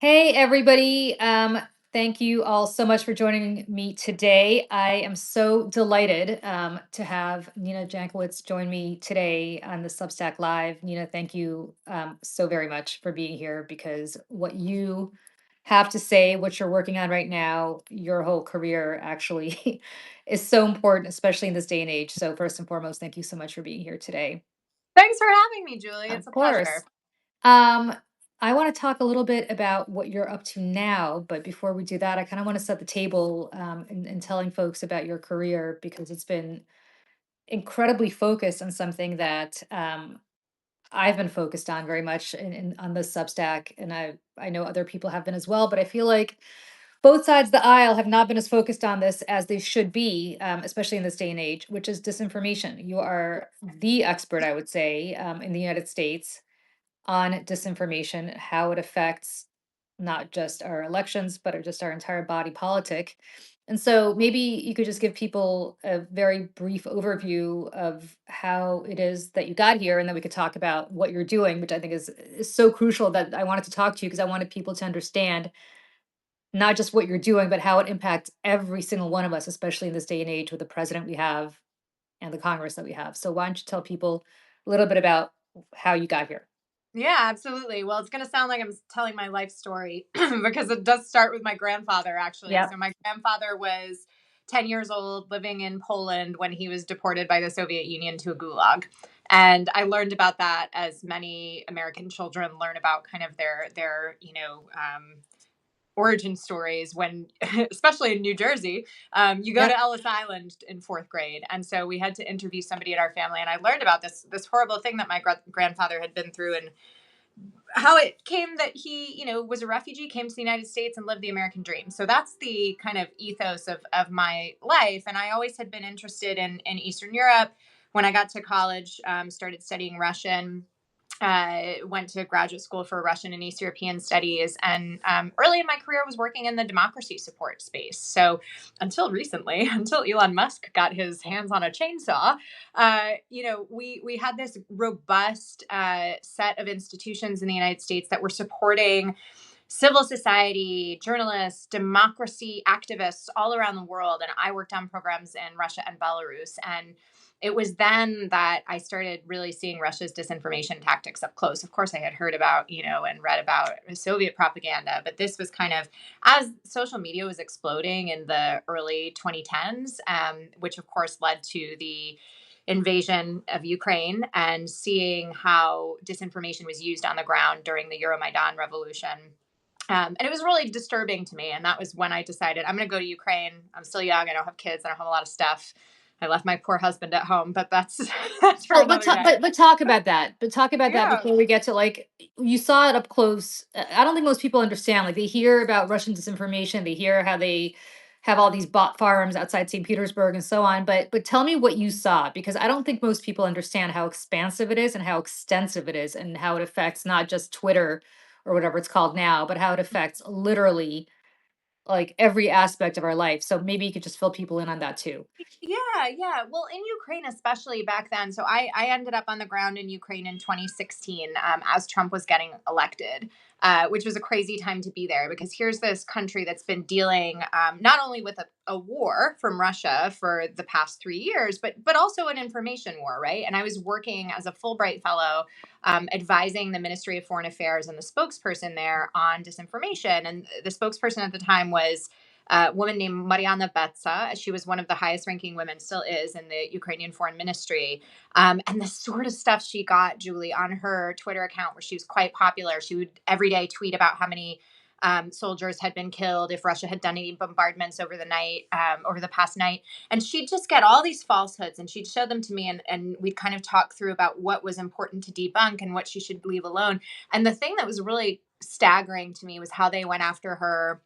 Hey, everybody. Thank you all so much for joining me today. I am so delighted to have Nina Jankowicz join me today on the Substack Live. Nina, thank you so very much for being here because what you have to say, what you're working on right now, your whole career actually is so important, especially in this day and age. So, first and foremost, thank you so much for being here today. Thanks for having me, Julie. Of It's a course. pleasure. Um, I want to talk a little bit about what you're up to now, but before we do that, I kind of want to set the table in telling folks about your career because it's been incredibly focused on something that I've been focused on very much on the Substack, and I know other people have been as well, but I feel like both sides of the aisle have not been as focused on this as they should be, especially in this day and age, which is disinformation. You are the expert, I would say, in the United States on disinformation, how it affects not just our elections, but just our entire body politic. And so maybe you could just give people a very brief overview of how it is that you got here, and then we could talk about what you're doing, which I think is so crucial that I wanted to talk to you because I wanted people to understand not just what you're doing, but how it impacts every single one of us, especially in this day and age with the president we have and the Congress that we have. So why don't you tell people a little bit about how you got here? Yeah, absolutely. Well, it's going to sound like I'm telling my life story because it does start with my grandfather, actually. Yeah. So, my grandfather was 10 years old living in Poland when he was deported by the Soviet Union to a gulag. And I learned about that as many American children learn about kind of their origin stories when, especially in New Jersey, you go Yeah. to Ellis Island in fourth grade, and so we had to interview somebody in our family, and I learned about this horrible thing that my grandfather had been through, and how it came that he, was a refugee, came to the United States and lived the American dream. So that's the kind of ethos of my life, and I always had been interested in Eastern Europe. When I got to college, started studying Russian, went to graduate school for Russian and East European studies, and early in my career was working in the democracy support space. So until recently, until Elon Musk got his hands on a chainsaw, we had this robust set of institutions in the United States that were supporting civil society, journalists, democracy activists all around the world. And I worked on programs in Russia and Belarus. And it was then that I started really seeing Russia's disinformation tactics up close. Of course, I had heard about, and read about Soviet propaganda, but this was kind of as social media was exploding in the early 2010s, which of course led to the invasion of Ukraine and seeing how disinformation was used on the ground during the Euromaidan revolution. And it was really disturbing to me. And that was when I decided I'm going to go to Ukraine. I'm still young. I don't have kids. I don't have a lot of stuff. I left my poor husband at home, but that's that's for Well, another day. but talk about that. But talk about that Yeah. before we get to like you saw it up close. I don't think most people understand. Like they hear about Russian disinformation, they hear how they have all these bot farms outside St. Petersburg and so on. But tell me what you saw because I don't think most people understand how expansive it is and how extensive it is and how it affects not just Twitter or whatever it's called now, but how it affects literally like every aspect of our life. So maybe you could just fill people in on that too. Yeah, yeah. Well, in Ukraine, especially back then. So I ended up on the ground in Ukraine in 2016 as Trump was getting elected, which was a crazy time to be there because here's this country that's been dealing not only with a war from Russia for the past 3 years, but also an information war, right? And I was working as a Fulbright fellow, advising the Ministry of Foreign Affairs and the spokesperson there on disinformation. And the spokesperson at the time was a woman named Mariana Betsa. She was one of the highest ranking women, still is, in the Ukrainian foreign ministry. And the sort of stuff she got, Julie, on her Twitter account, where she was quite popular, she would every day tweet about how many soldiers had been killed, if Russia had done any bombardments over the night, over the past night. And she'd just get all these falsehoods and she'd show them to me. And we'd kind of talk through about what was important to debunk and what she should leave alone. And the thing that was really staggering to me was how they went after her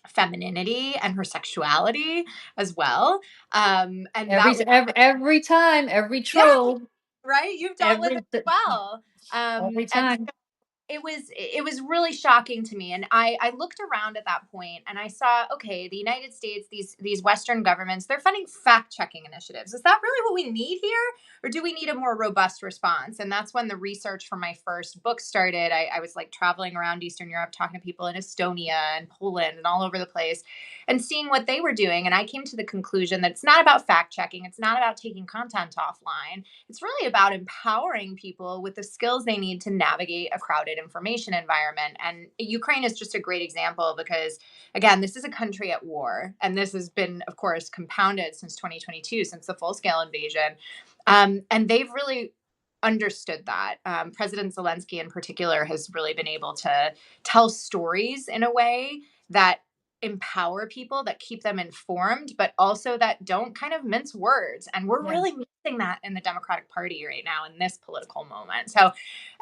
femininity and her sexuality as well. And that was Every time, every yeah, troll, right. You've dealt with it every as well. every And time. it was really shocking to me, and I looked around at that point and I saw, okay, the United States, these Western governments, they're funding fact checking initiatives. Is that really what we need here, or do we need a more robust response? And that's when the research for my first book started. I was like traveling around Eastern Europe, talking to people in Estonia and Poland and all over the place, and seeing what they were doing. And I came to the conclusion that it's not about fact checking, it's not about taking content offline, it's really about empowering people with the skills they need to navigate a crowded information environment. And Ukraine is just a great example because, again, this is a country at war. And this has been, of course, compounded since 2022, since the full scale invasion. And they've really understood that. President Zelensky, in particular, has really been able to tell stories in a way that empower people, that keep them informed, but also that don't kind of mince words. And we're Yeah. really missing that in the Democratic Party right now in this political moment. So,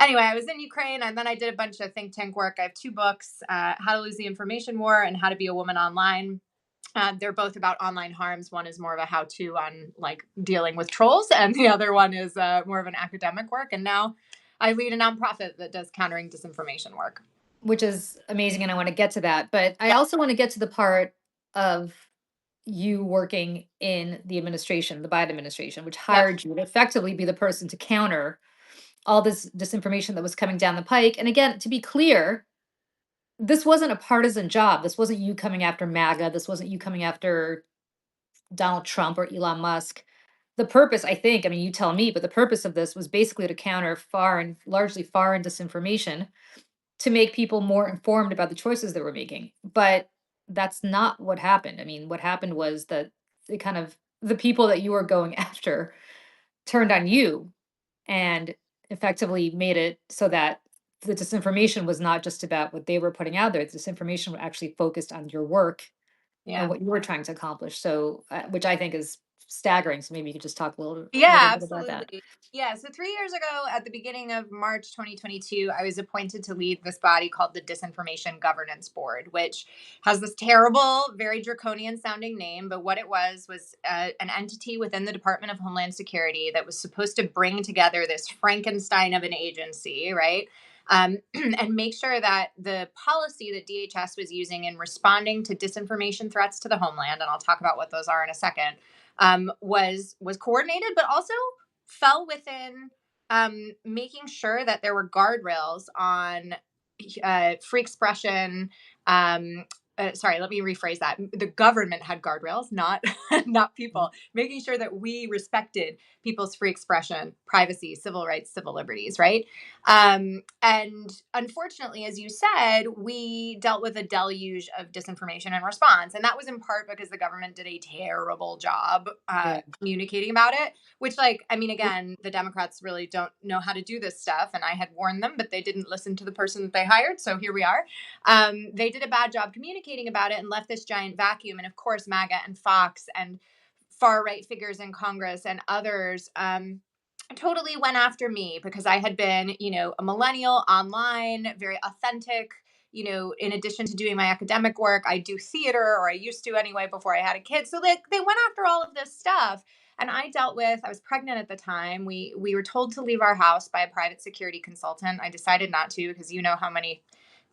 anyway, I was in Ukraine and then I did a bunch of think tank work. I have two books, How to Lose the Information War and How to Be a Woman Online. They're both about online harms. One is more of a how-to on like dealing with trolls, and the other one is more of an academic work. And now I lead a nonprofit that does countering disinformation work. Which is amazing, and I want to get to that. But I Yeah, also want to get to the part of you working in the administration, the Biden administration, which yep, hired you to effectively be the person to counter all this disinformation that was coming down the pike. And again, to be clear, this wasn't a partisan job. This wasn't you coming after MAGA. This wasn't you coming after Donald Trump or Elon Musk. The purpose, I think, I mean, you tell me, but the purpose of this was basically to counter foreign, largely foreign disinformation to make people more informed about the choices that we're making. But that's not what happened. I mean, what happened was that the kind of the people that you were going after turned on you and effectively made it so that the disinformation was not just about what they were putting out there. Disinformation was actually focused on your work and yeah. what you were trying to accomplish. So, which I think is staggering. So maybe you could just talk little Yeah, bit about that. absolutely. Yeah, so 3 years ago, at the beginning of March 2022, I was appointed to lead this body called the Disinformation Governance Board, which has this terrible, very draconian sounding name. But what it was an entity within the Department of Homeland Security that was supposed to bring together this Frankenstein of an agency, right? And make sure that the policy that DHS was using in responding to disinformation threats to the homeland, and I'll talk about what those are in a second, was coordinated, but also fell within making sure that there were guardrails on free expression. Sorry, let me rephrase that. The government had guardrails, not not Mhm. people. Making sure that we respected people's free expression, privacy, civil rights, civil liberties, right? And unfortunately, as you said, we dealt with a deluge of disinformation in response. And that was in part because the government did a terrible job Yeah. communicating about it, which, like, I mean, again, the Democrats really don't know how to do this stuff. And I had warned them, but they didn't listen to the person that they hired. So here we are. They did a bad job communicating about it and left this giant vacuum. And of course, MAGA and Fox and far right figures in Congress and others totally went after me because I had been, a millennial online, very authentic. In addition to doing my academic work, I do theater, or I used to anyway before I had a kid. So they went after all of this stuff. And I was pregnant at the time. We were told to leave our house by a private security consultant. I decided not to because you know how many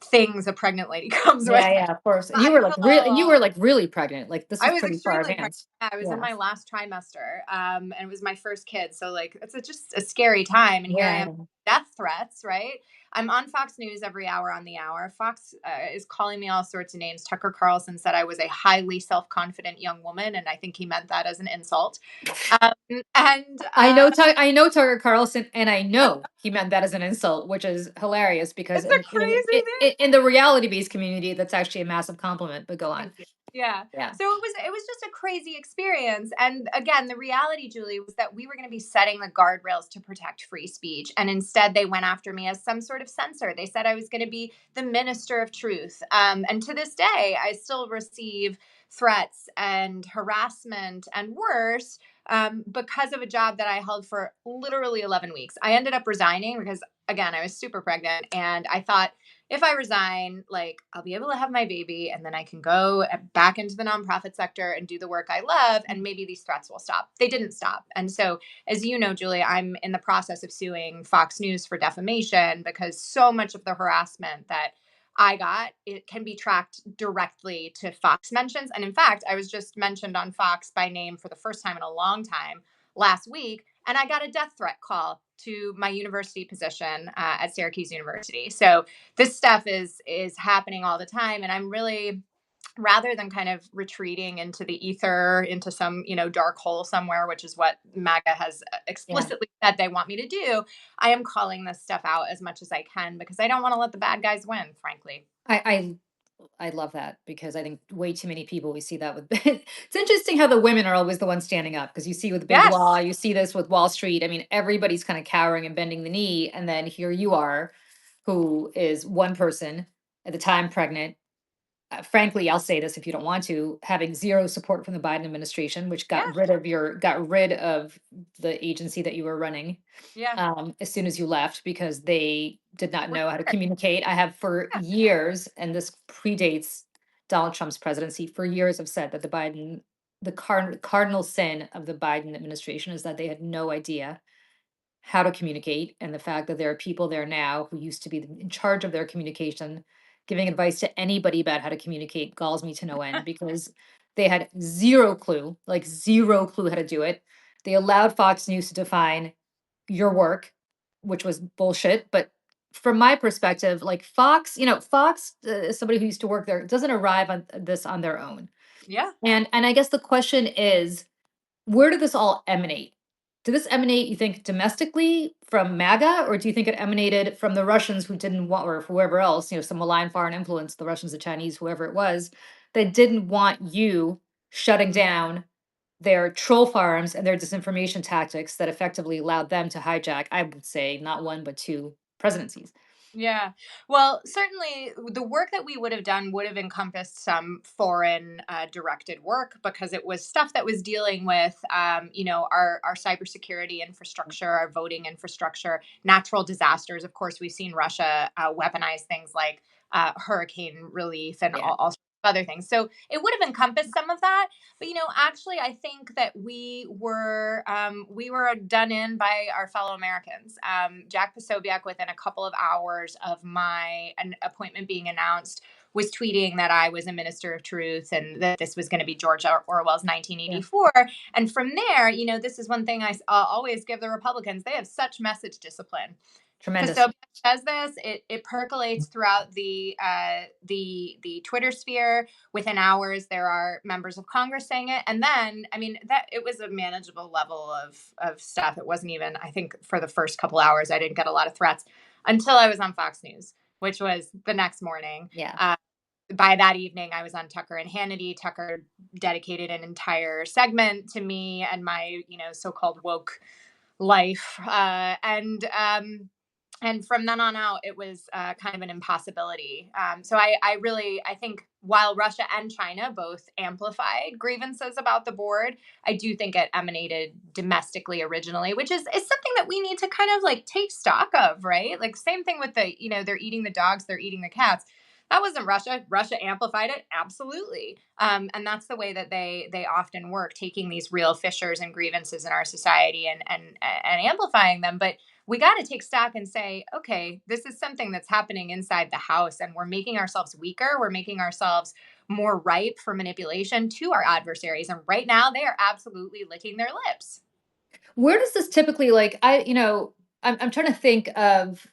things a pregnant lady comes with. Yeah, yeah, of course. And you were Medical, like really pregnant. Like this I was was pretty far extremely pregnant. advanced. I was in Yeah. my last trimester, and it was my first kid. So, like, just a scary time. And here I am, Yeah. death threats, right? I'm on Fox News every hour on the hour. Fox is calling me all sorts of names. Tucker Carlson said I was a highly self confident young woman, and I think he meant that as an insult. Um, and I know Tucker Carlson, and I know he meant that as an insult, which is hilarious because it's a crazy thing. in the reality based community, that's actually a massive compliment. But go on. Thank you. Yeah. Yeah. So it was just a crazy experience. And again, the reality, Julie, was that we were going to be setting the guardrails to protect free speech. And instead they went after me as some sort of censor. They said I was going to be the minister of truth. And to this day, I still receive threats and harassment and worse because of a job that I held for literally 11 weeks. I ended up resigning because, again, I was super pregnant and I thought if I resign, like I'll be able to have my baby and then I can go back into the nonprofit sector and do the work I love. And maybe these threats will stop. They didn't stop. And so, as you know, Julia, I'm in the process of suing Fox News for defamation because so much of the harassment that I got, it can be tracked directly to Fox mentions. And in fact, I was just mentioned on Fox by name for the first time in a long time last week, and I got a death threat call to my university position at Syracuse University. So this stuff is happening all the time, and I'm really, rather than kind of retreating into the ether, into some dark hole somewhere, which is what MAGA has Yeah. explicitly said they want me to do. I am calling this stuff out as much as I can because I don't want to let the bad guys win, frankly. I I love that because I think way too many people we see that with it's interesting how the women are always the ones standing up because you see with big law, Yes. you see this with Wall Street. I mean, everybody's kind of cowering and bending the knee, and then here you are, who is one person at the time pregnant. Frankly, I'll say this if you don't want to, having zero support from the Biden administration, which Yeah. got rid of the agency that you were running Yeah. as soon as you left because they did not For know how to sure. communicate. I have for Yeah. years, and this predates Donald Trump's presidency, for years have said that the cardinal sin of the Biden administration is that they had no idea how to communicate. And the fact that there are people there now who used to be in charge of their communication, giving advice to anybody about how to communicate galls me to no end because they had zero clue, like zero clue how to do it. They allowed Fox News to define your work, which was bullshit. But from my perspective, like Fox, Fox, as somebody who used to work there, doesn't arrive on this on their own. Yeah. And I guess the question is, where did this all emanate? Did this emanate, you think, domestically from MAGA, or do you think it emanated from the Russians who didn't want, or whoever else, some malign foreign influence, the Russians, the Chinese, whoever it was, that didn't want you shutting down their troll farms and their disinformation tactics that effectively allowed them to hijack, I would say, not one, but two presidencies? Yeah. Well, certainly the work that we would have done would have encompassed some foreign directed work because it was stuff that was dealing with, our cybersecurity infrastructure, our voting infrastructure, natural disasters. Of course, we've seen Russia weaponize things like hurricane relief and Yeah, all sorts of other things. So it would have encompassed some of that. But actually, I think that we were done in by our fellow Americans. Jack Posobiec, within a couple of hours of my an appointment being announced, was tweeting that I was a minister of truth and that this was going to be George Orwell's yeah, 1984. And from there, this is one thing I always give the Republicans. They have such message discipline. tremendous. Posobiec says this, it percolates throughout the Twitter sphere. Within hours, there are members of Congress saying it, and then I mean that it was a manageable level of stuff. It wasn't even, I think, for the first couple hours, I didn't get a lot of threats until I was on Fox News, which was the next morning. Yeah. By that evening, I was on Tucker and Hannity. Tucker dedicated an entire segment to me and my so-called woke life, and from then on out, it was kind of an impossibility. So I think while Russia and China both amplified grievances about the board, I do think it emanated domestically originally, which is something that we need to kind of like take stock of, right? Like same thing with they're eating the dogs, they're eating the cats. That wasn't Russia. Russia amplified it, absolutely, and that's the way that they often work, taking these real fissures and grievances in our society and amplifying them. But we got to take stock and say, okay, this is something that's happening inside the house, and we're making ourselves weaker. We're making ourselves more ripe for manipulation to our adversaries. And right now, they are absolutely licking their lips. Where does this typically like I'm trying to think of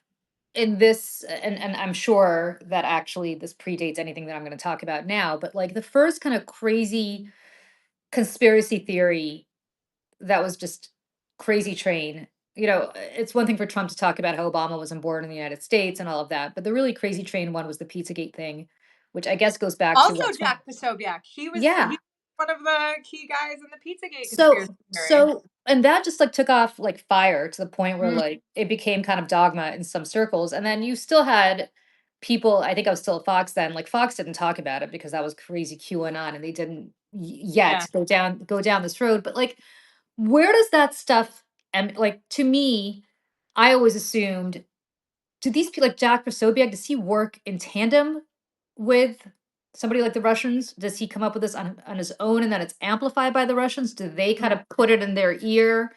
in this, and I'm sure that actually this predates anything that I'm going to talk about now, but like the first kind of crazy conspiracy theory that was just crazy train. It's one thing for Trump to talk about how Obama wasn't born in the United States and all of that, but the really crazy train one was the Pizzagate thing, which I guess goes back to Also, what Jack Posobiec, he yeah. one of the key guys in the Pizzagate So conspiracy theory. so and that just like took off like fire to the point where Mm, like it became kind of dogma in some circles. And then you still had people, I think I was still at Fox then, like Fox didn't talk about it because that was crazy QAnon and they didn't yeah. yet go down this road. But like where does that stuff and like to me, I always assumed do these people like Jack Posobiec, does he work in tandem with somebody like the Russians? Does he come up with this on his own and then it's amplified by the Russians? Do they kind of put it in their ear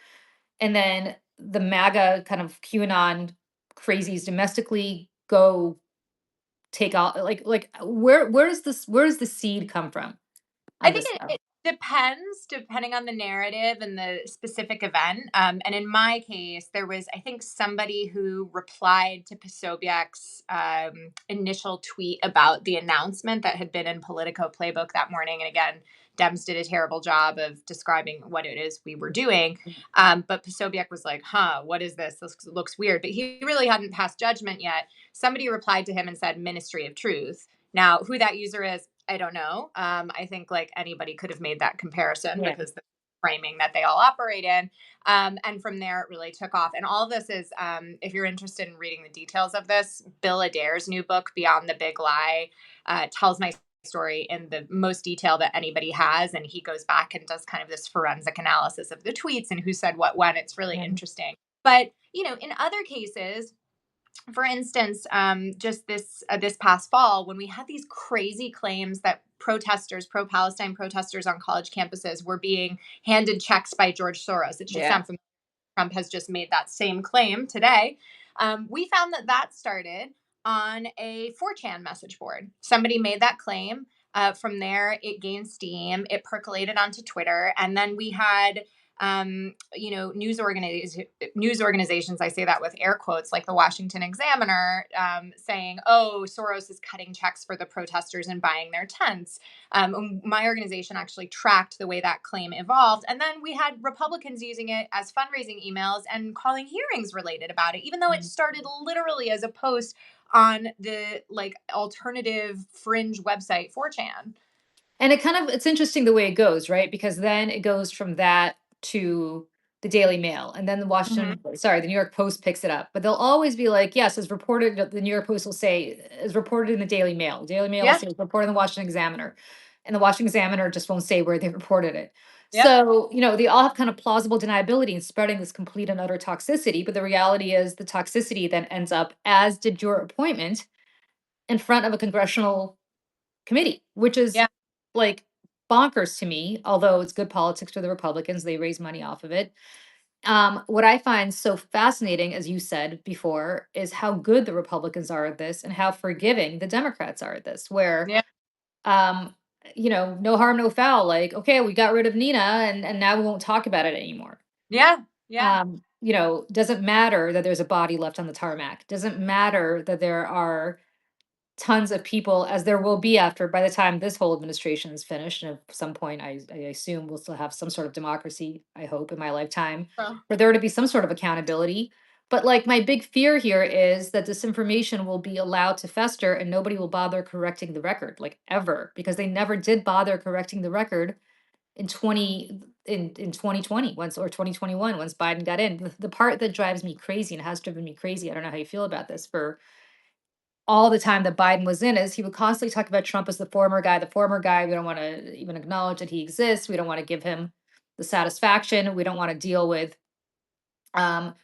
and then the MAGA kind of QAnon crazies domestically go take out like where does the seed come from I on think this stuff? it depends, depending on the narrative and the specific event. And in my case, there was, I think, somebody who replied to Posobiec's initial tweet about the announcement that had been in Politico Playbook that morning. And again, Dems did a terrible job of describing what it is we were doing. But Posobiec was like, huh, what is this? This looks weird. But he really hadn't passed judgment yet. Somebody replied to him and said, Ministry of Truth. Now, who that user is, I don't know. I think like anybody could have made that comparison Yeah. because the framing that they all operate in. And from there, it really took off. And all of this is, if you're interested in reading the details of this, Bill Adair's new book, Beyond the Big Lie, tells my story in the most detail that anybody has. And he goes back and does kind of this forensic analysis of the tweets and who said what when. It's really Yeah. interesting. But, in other cases, for instance, just this past fall, when we had these crazy claims that protesters, pro-Palestine protesters on college campuses, were being handed checks by George Soros. It should Yeah. sound familiar. Trump has just made that same claim today. We found that started on a 4chan message board. Somebody made that claim. From there, it gained steam. It percolated onto Twitter, and then we had news organizations. I say that with air quotes, like the Washington Examiner, saying, "Oh, Soros is cutting checks for the protesters and buying their tents." My organization actually tracked the way that claim evolved. And then we had Republicans using it as fundraising emails and calling hearings related about it, even though it started literally as a post on the like alternative fringe website 4chan. And it's interesting the way it goes, right? Because then it goes from that to the Daily Mail, and then Mm-hmm. the New York Post picks it up. But they'll always be like, yes, as reported, the New York Post will say, as reported in the Daily Mail. The Daily Mail will Yeah. say, reported in the Washington Examiner. And the Washington Examiner just won't say where they reported it. Yep. So, they all have kind of plausible deniability in spreading this complete and utter toxicity. But the reality is the toxicity then ends up, as did your appointment, in front of a congressional committee, which is Yeah. like bonkers to me, although it's good politics for the Republicans. They raise money off of it. What I find so fascinating, as you said before, is how good the Republicans are at this and how forgiving the Democrats are at this, where, Yeah. um, no harm, no foul. Like, okay, we got rid of Nina and now we won't talk about it anymore. Yeah. Yeah. Doesn't matter that there's a body left on the tarmac. Doesn't matter that there are tons of people, as there will be after by the time this whole administration is finished. And at some point, I assume we'll still have some sort of democracy, I hope, in my lifetime, Oh, for there to be some sort of accountability. But like my big fear here is that disinformation will be allowed to fester and nobody will bother correcting the record, like ever, because they never did bother correcting the record in 2020 once, or 2021 once Biden got in. The part that drives me crazy and has driven me crazy, I don't know how you feel about this, for all the time that Biden was in, is he would constantly talk about Trump as the former guy, the former guy. We don't want to even acknowledge that he exists. We don't want to give him the satisfaction. We don't want to deal with, um,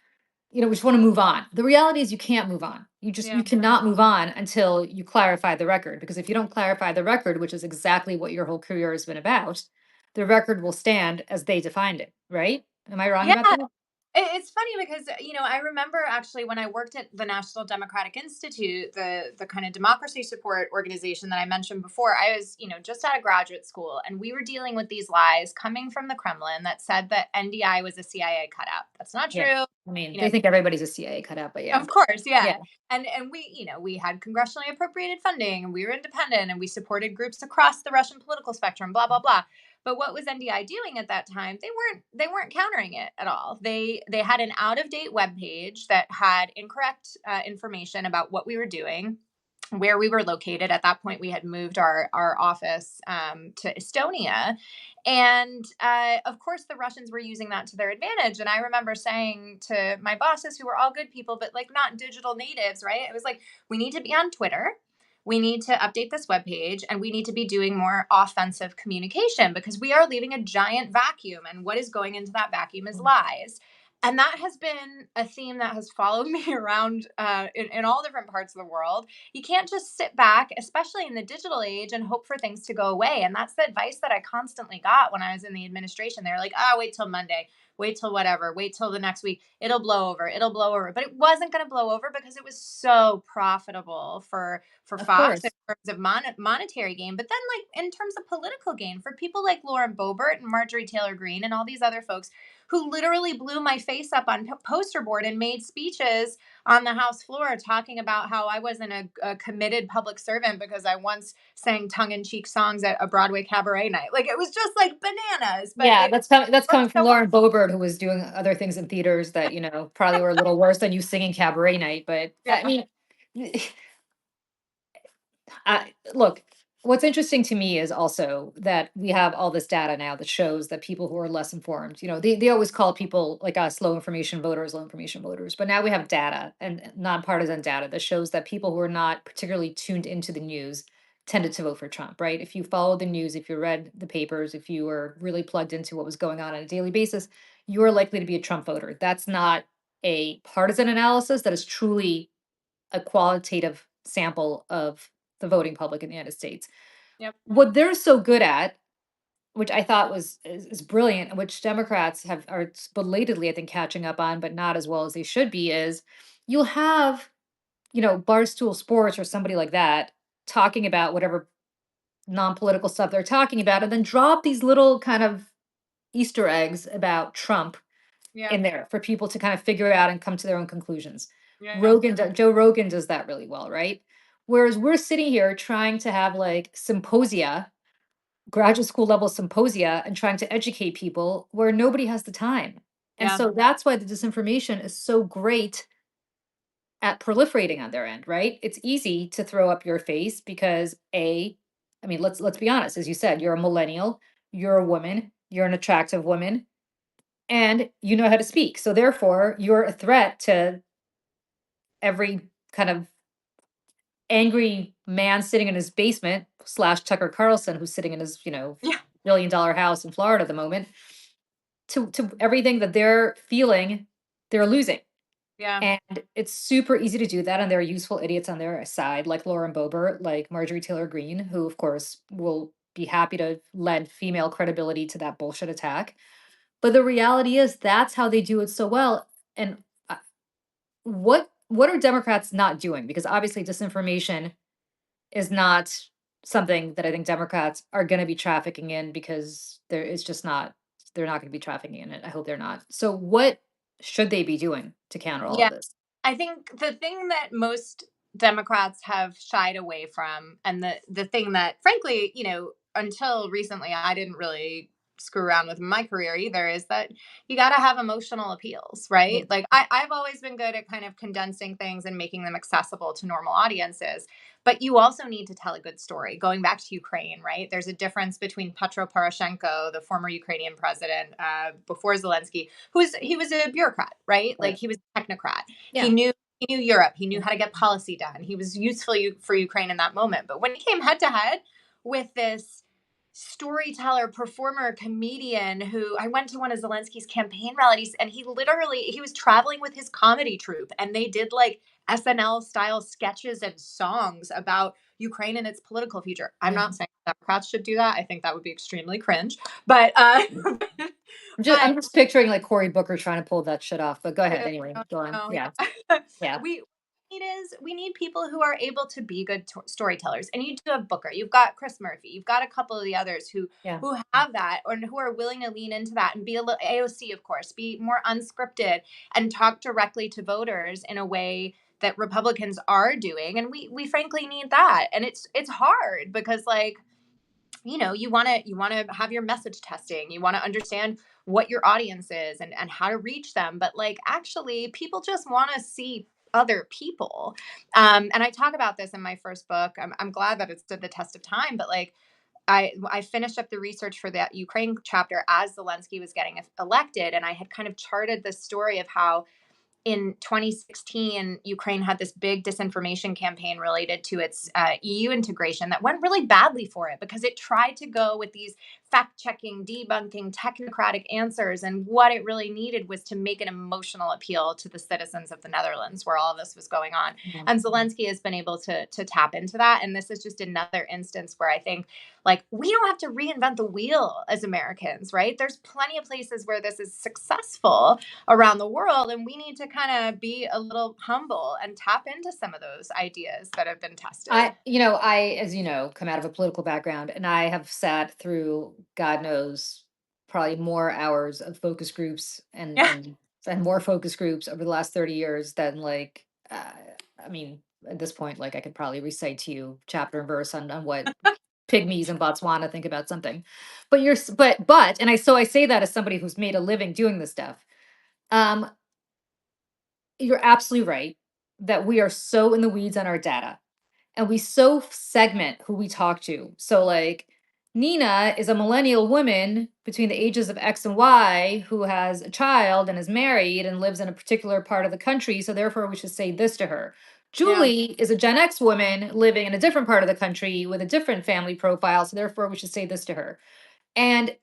we just want to move on. The reality is you can't move on. You yeah. cannot move on until you clarify the record. Because if you don't clarify the record, which is exactly what your whole career has been about, the record will stand as they defined it, right? Am I wrong Yeah. about that? It's funny because I remember actually when I worked at the National Democratic Institute, the kind of democracy support organization that I mentioned before. I was just out of graduate school, and we were dealing with these lies coming from the Kremlin that said that NDI was a CIA cutout. That's not Yeah. true. I mean, You know, they think everybody's a CIA cutout, but yeah. of course, Yeah. yeah. And we, we had congressionally appropriated funding, and we were independent, and we supported groups across the Russian political spectrum, blah blah blah. But what was NDI doing at that time? They weren't countering it at all. They had an out of date web page that had incorrect information about what we were doing, where we were located. At that point, we had moved our office to Estonia, and of course, the Russians were using that to their advantage. And I remember saying to my bosses, who were all good people, but like not digital natives, right? It was like, we need to be on Twitter. We need to update this webpage, and we need to be doing more offensive communication because we are leaving a giant vacuum. And what is going into that vacuum is lies. And that has been a theme that has followed me around in all different parts of the world. You can't just sit back, especially in the digital age, and hope for things to go away. And that's the advice that I constantly got when I was in the administration. They were like, oh, wait till Monday, wait till whatever, wait till the next week. It'll blow over. But it wasn't going to blow over because it was so profitable for Of Fox in course. terms of monetary gain. But then, like, in terms of political gain, for people like Lauren Boebert and Marjorie Taylor Greene and all these other folks who literally blew my face up on poster board and made speeches on the House floor talking about how I wasn't a committed public servant because I once sang tongue-in-cheek songs at a Broadway cabaret night. Like, it was just like bananas, but Yeah, it that's worked coming from so well. Lauren Boebert, who was doing other things in theaters that, probably were a little worse than you singing cabaret night. But I Yeah, mean, look, what's interesting to me is also that we have all this data now that shows that people who are less informed, they always call people like us low information voters, but now we have data and nonpartisan data that shows that people who are not particularly tuned into the news tended to vote for Trump, right? If you followed the news, if you read the papers, if you were really plugged into what was going on a daily basis, you are likely to be a Trump voter. That's not a partisan analysis, that is truly a qualitative sample of the voting public in the United States. yep, What they're so good at, which I thought is brilliant, and which Democrats have are belatedly, I think, catching up on, but not as well as they should be, is you'll have, Barstool Sports or somebody like that talking about whatever non-political stuff they're talking about, and then drop these little kind of Easter eggs about Trump yeah, in there for people to kind of figure out and come to their own conclusions. yeah, Joe Rogan does that really well, right? Whereas we're sitting here trying to have like symposia, graduate school level symposia, and trying to educate people where nobody has the time. And yeah, so that's why the disinformation is so great at proliferating on their end, right? It's easy to throw up your face because I mean, let's be honest, as you said, you're a millennial, you're a woman, you're an attractive woman, and you know how to speak. So therefore, you're a threat to every kind of angry man sitting in his basement slash Tucker Carlson, who's sitting in his, yeah, $1 billion house in Florida at the moment, to everything that they're feeling, they're losing. yeah, And it's super easy to do that. And there are useful idiots on their side, like Lauren Boebert, like Marjorie Taylor Greene, who, of course, will be happy to lend female credibility to that bullshit attack. But the reality is that's how they do it so well. And what are Democrats not doing? Because obviously disinformation is not something that I think Democrats are going to be trafficking in, because it's just not, they're not going to be trafficking in it. I hope they're not. So what should they be doing to counter all of yeah. this? I think the thing that most Democrats have shied away from, and the thing that, frankly, until recently, I didn't really screw around with in my career either, is that you got to have emotional appeals, Yeah. right? Like, I've always been good at kind of condensing things and making them accessible to normal audiences. But you also need to tell a good story. Going back to Ukraine, right? There's a difference between Petro Poroshenko, the former Ukrainian president, before Zelensky, he was a bureaucrat, right? Like, Right. he was a technocrat. Yeah. He knew Europe. He knew Yeah. how to get policy done. He was useful for Ukraine in that moment. But when he came head to head with this storyteller, performer, comedian who, I went to one of Zelensky's campaign rallies, and he was traveling with his comedy troupe, and they did like SNL style sketches and songs about Ukraine and its political future. I'm Yeah. not saying Democrats should do that. I think that would be extremely cringe. But I'm but just picturing like Cory Booker trying to pull that shit off. But go ahead. yeah, Anyway, no, go on. no, Yeah. yeah. Yeah. We need people who are able to be good storytellers, and you do have Booker. You've got Chris Murphy. You've got a couple of the others Yeah. who have that, or who are willing to lean into that and be a little AOC, of course, be more unscripted and talk directly to voters in a way that Republicans are doing, and we frankly need that, and it's hard because, like, you want to have your message testing, you want to understand what your audience is and how to reach them, but, like, actually people just want to see other people. And I talk about this in my first book. I'm glad that it stood the test of time, but, like, I finished up the research for that Ukraine chapter as Zelensky was getting elected, and I had kind of charted the story of how in 2016, Ukraine had this big disinformation campaign related to its EU integration that went really badly for it because it tried to go with these fact checking, debunking, technocratic answers. And what it really needed was to make an emotional appeal to the citizens of the Netherlands, where all of this was going on. Yeah. And Zelensky has been able to tap into that. And this is just another instance where I think, like, we don't have to reinvent the wheel as Americans, right? There's plenty of places where this is successful around the world, and we need to kind of be a little humble and tap into some of those ideas that have been tested. As you know, come out of a political background, and I have sat through, God knows, probably more hours of focus groups Yeah, and more focus groups over the last 30 years than like, I mean, at this point, like I could probably recite to you chapter and verse on what pygmies in Botswana think about something. But and I say that as somebody who's made a living doing this stuff. Um, you're absolutely right that we are so in the weeds on our data, and we so segment who we talk to. So like Nina is a millennial woman between the ages of X and Y who has a child and is married and lives in a particular part of the country. So therefore we should say this to her. yeah, Julie is a Gen X woman living in a different part of the country with a different family profile. So therefore we should say this to her. And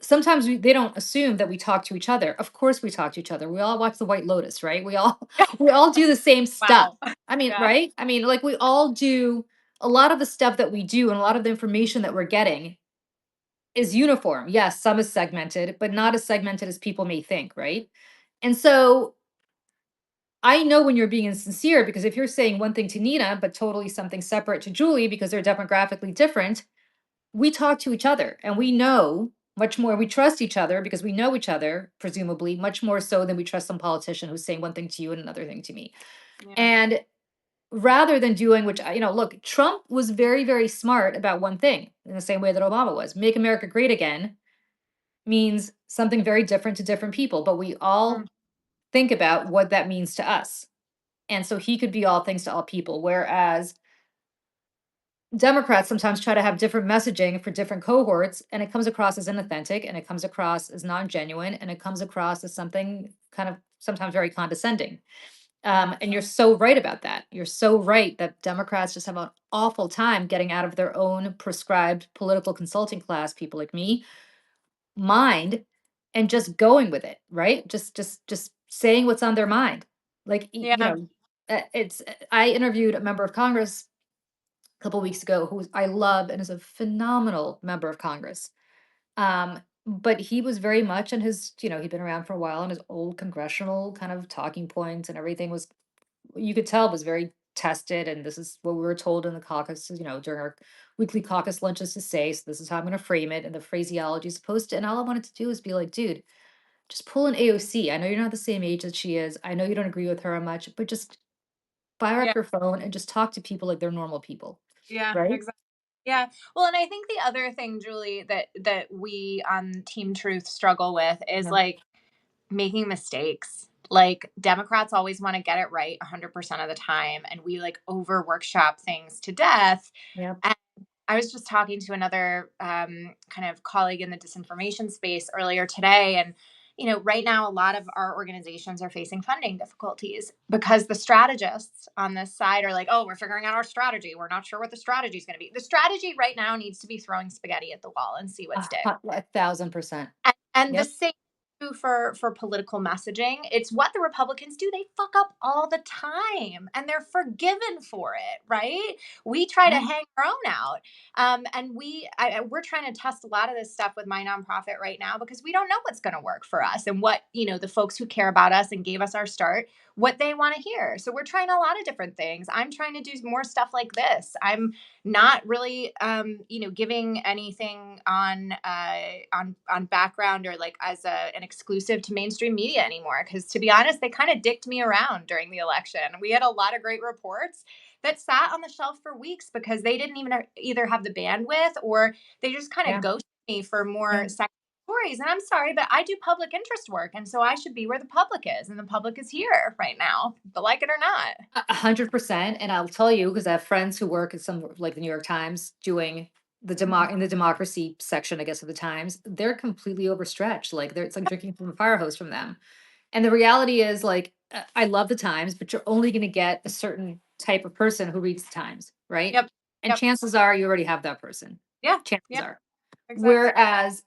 sometimes they don't assume that we talk to each other. Of course we talk to each other. We all watch The White Lotus, right? We all we all do the same stuff. wow, I mean, yeah, right? I mean, like we all do a lot of the stuff that we do and a lot of the information that we're getting is uniform. Yes, some is segmented, but not as segmented as people may think, right? And so I know when you're being insincere because if you're saying one thing to Nina, but totally something separate to Julie because they're demographically different, we talk to each other and we know much more. We trust each other because we know each other, presumably, much more so than we trust some politician who's saying one thing to you and another thing to me. yeah, And rather than doing, look, Trump was very, very smart about one thing in the same way that Obama was. Make America great again means something very different to different people, but we mm, all think about what that means to us. And so he could be all things to all people. Whereas Democrats sometimes try to have different messaging for different cohorts, and it comes across as inauthentic, and it comes across as non-genuine, and it comes across as something kind of sometimes very condescending. yeah, And you're so right about that. You're so right that Democrats just have an awful time getting out of their own prescribed political consulting class, people like me, mind, and just going with it, right? Just saying what's on their mind. Like, yeah, I interviewed a member of Congress couple weeks ago who I love and is a phenomenal member of Congress. But he was very much in his, he'd been around for a while and his old congressional kind of talking points and everything was, you could tell was very tested. And this is what we were told in the caucus, during our weekly caucus lunches to say, so this is how I'm going to frame it. And the phraseology is supposed to, and all I wanted to do is be like, dude, just pull an AOC. I know you're not the same age as she is. I know you don't agree with her on much, but just fire yeah, up your phone and just talk to people like they're normal people. yeah, Right? exactly. Yeah. Well, and I think the other thing, Julie, that we on Team Truth struggle with is Yeah. like making mistakes. Like Democrats always want to get it right 100% of the time, and we like over workshop things to death. Yeah. I was just talking to another kind of colleague in the disinformation space earlier today. And, right now, a lot of our organizations are facing funding difficulties because the strategists on this side are like, oh, we're figuring out our strategy. We're not sure what the strategy is going to be. The strategy right now needs to be throwing spaghetti at the wall and see what sticks. 1,000%. And the Yep. same for political messaging. It's what the Republicans do. They fuck up all the time, and they're forgiven for it, right? We try to Yeah. hang our own out, and we're trying to test a lot of this stuff with my nonprofit right now because we don't know what's going to work for us and what the folks who care about us and gave us our start, what they want to hear. So we're trying a lot of different things. I'm trying to do more stuff like this. I'm not really giving anything on background or like as an exclusive to mainstream media anymore, because to be honest, they kind of dicked me around during the election. We had a lot of great reports that sat on the shelf for weeks because they didn't even either have the bandwidth or they just kind of Yeah. ghosted me for Yeah. more second stories. And I'm sorry, but I do public interest work, and so I should be where the public is, and the public is here right now, but like it or not. 100%. And I'll tell you, because I have friends who work at some like the New York Times doing Mhm. in the democracy section, I guess, of the Times, they're completely overstretched. Like it's like drinking from a fire hose from them. And the reality is, like, I love the Times, but you're only going to get a certain type of person who reads the Times, right? Yep. And Yep. chances are you already have that person. Yeah. Chances Yeah. are. Exactly. Whereas,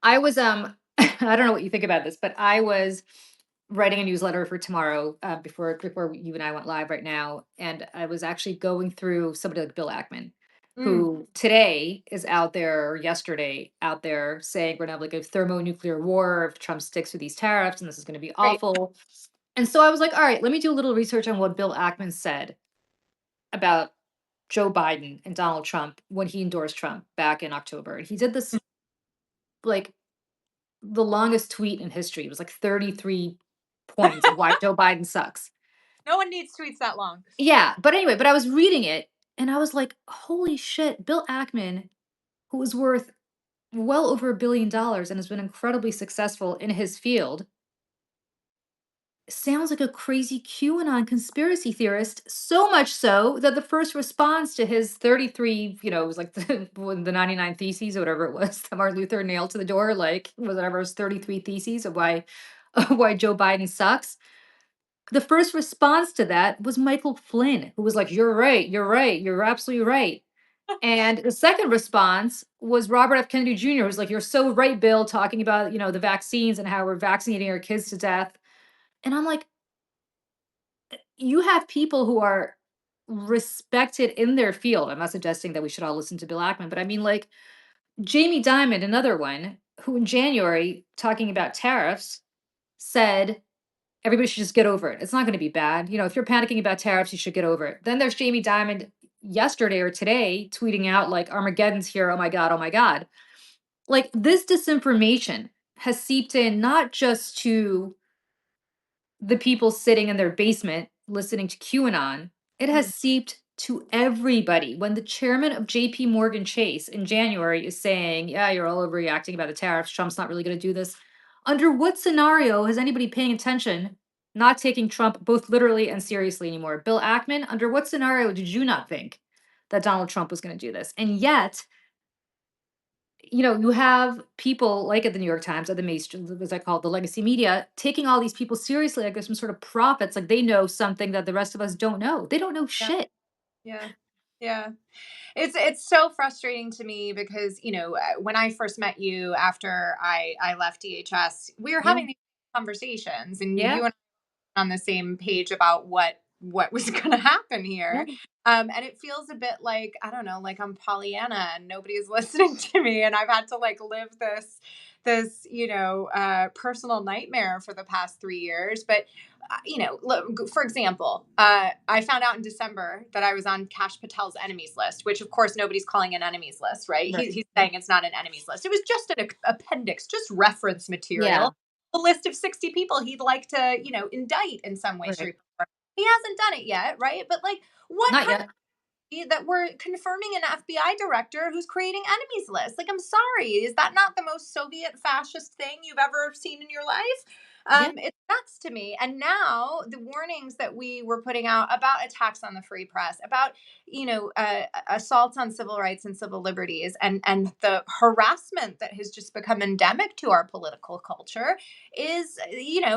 I was I don't know what you think about this, but I was writing a newsletter for tomorrow, before you and I went live right now, and I was actually going through somebody like Bill Ackman, Mm, who today is out there, or yesterday out there, saying we're gonna have like a thermonuclear war if Trump sticks with these tariffs, and this is gonna be great. awful. And so I was like, all right, let me do a little research on what Bill Ackman said about Joe Biden and Donald Trump when he endorsed Trump back in October. And he did Mm. this, like, the longest tweet in history. It was like 33 points of why Joe Biden sucks. No one needs tweets that long. Yeah, but anyway, but I was reading it and I was like, holy shit, Bill Ackman, who is worth well over $1 billion and has been incredibly successful in his field, sounds like a crazy QAnon conspiracy theorist, so much so that the first response to his 33, it was like the 99 theses or whatever it was that Martin Luther nailed to the door, like whatever, his 33 theses of why why Joe Biden sucks. The first response to that was Michael Flynn, who was like, "You're right, you're right, you're absolutely right." And the second response was Robert F. Kennedy Jr., who's like, "You're so right, Bill, talking about, the vaccines and how we're vaccinating our kids to death." And I'm like, you have people who are respected in their field. I'm not suggesting that we should all listen to Bill Ackman, but I mean, like, Jamie Dimon, another one, who in January, talking about tariffs, said everybody should just get over it. It's not going to be bad. If you're panicking about tariffs, you should get over it. Then there's Jamie Dimon yesterday or today tweeting out, like, Armageddon's here. Oh my God. Oh my God. Like, this disinformation has seeped in not just to the people sitting in their basement listening to QAnon, it has Mm, seeped to everybody. When the chairman of JP Morgan Chase in January is saying, yeah, you're all overreacting about the tariffs, Trump's not really going to do this. Under what scenario has anybody paying attention, not taking Trump both literally and seriously anymore? Bill Ackman, under what scenario did you not think that Donald Trump was going to do this? And yet, you have people like at the New York Times, or the mainstream, as I call it, the legacy media, taking all these people seriously like there's some sort of prophets, like they know something that the rest of us don't know. They don't know yeah. shit. Yeah. Yeah. It's so frustrating to me because, when I first met you after I left DHS, we were Yeah. having these conversations, and Yeah. you and on the same page about what was going to happen Yeah. here. And it feels a bit like, I don't know, like I'm Pollyanna and nobody's listening to me, and I've had to like live this personal nightmare for the past 3 years. But look, for example, I found out in December that I was on Kash Patel's enemies list, which of course nobody's calling an enemies list, right? Right. He's saying it's not an enemies list. It was just an appendix, just reference Yeah. material, a list of 60 people he'd like to, indict in some way, Right. shape, or form. He hasn't done it yet, right? But like, what Not kind yet. that we're confirming an FBI director who's creating enemies lists. Like, I'm sorry, is that not the most Soviet fascist thing you've ever seen in your life? Yeah. It's nuts to me. And now the warnings that we were putting out about attacks on the free press, about assaults on civil rights and civil liberties, and the harassment that has just become endemic to our political culture is,